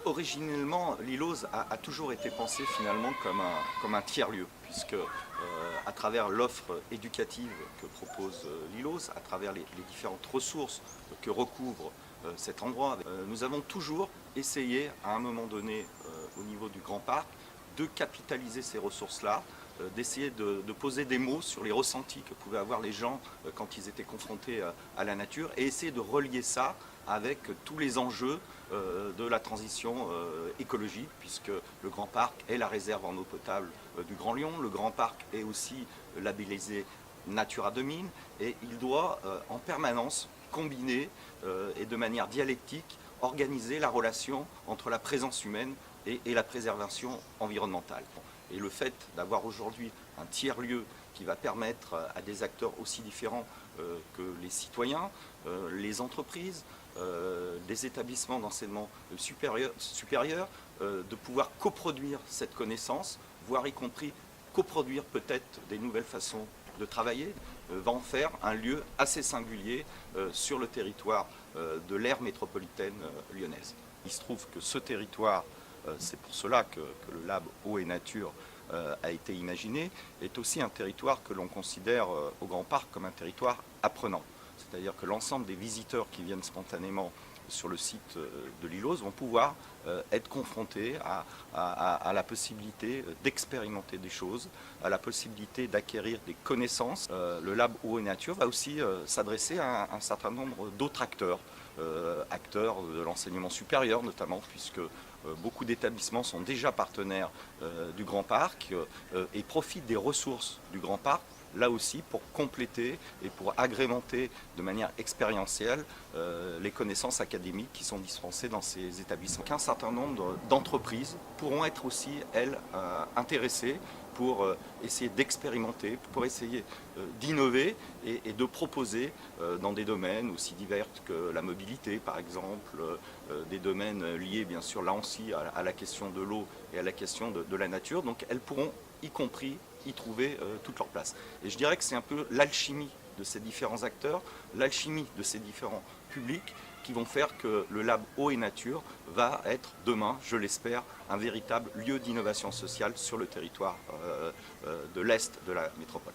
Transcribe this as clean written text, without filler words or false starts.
Originellement, l'ILOS a toujours été pensé finalement comme un tiers-lieu, puisque à travers l'offre éducative que propose l'ILOS, à travers les différentes ressources que recouvre cet endroit, nous avons toujours essayé à un moment donné au niveau du Grand Parc de capitaliser ces ressources-là, d'essayer de poser des mots sur les ressentis que pouvaient avoir les gens quand ils étaient confrontés à la nature et essayer de relier ça avec tous les enjeux de la transition écologique, puisque le Grand Parc est la réserve en eau potable du Grand Lyon. Le Grand Parc est aussi labellisé Natura 2000 et il doit en permanence combiner et de manière dialectique organiser la relation entre la présence humaine et la préservation environnementale. Et le fait d'avoir aujourd'hui un tiers-lieu qui va permettre à des acteurs aussi différents que les citoyens, les entreprises, des établissements d'enseignement supérieur, de pouvoir coproduire cette connaissance, voire y compris coproduire peut-être des nouvelles façons de travailler, va en faire un lieu assez singulier sur le territoire de l'aire métropolitaine lyonnaise. Il se trouve que ce territoire, c'est pour cela que le Lab Eau et Nature a été imaginé, est aussi un territoire que l'on considère au Grand Parc comme un territoire apprenant. C'est-à-dire que l'ensemble des visiteurs qui viennent spontanément sur le site de l'ILOS vont pouvoir être confrontés à la possibilité d'expérimenter des choses, à la possibilité d'acquérir des connaissances. Le Lab Eau et Nature va aussi s'adresser à un certain nombre d'autres acteurs, acteurs de l'enseignement supérieur notamment, puisque beaucoup d'établissements sont déjà partenaires du Grand Parc et profitent des ressources du Grand Parc, là aussi pour compléter et pour agrémenter de manière expérientielle les connaissances académiques qui sont dispensées dans ces établissements. Un certain nombre d'entreprises pourront être aussi, elles, intéressées pour essayer d'expérimenter, pour essayer d'innover et de proposer dans des domaines aussi divers que la mobilité par exemple, des domaines liés bien sûr là aussi à la question de l'eau et à la question de la nature. Donc elles pourront y compris y trouver toute leur place. Et je dirais que c'est un peu l'alchimie de ces différents acteurs, l'alchimie de ces différents publics qui vont faire que le Lab Eau et Nature va être demain, je l'espère, un véritable lieu d'innovation sociale sur le territoire de l'Est de la métropole.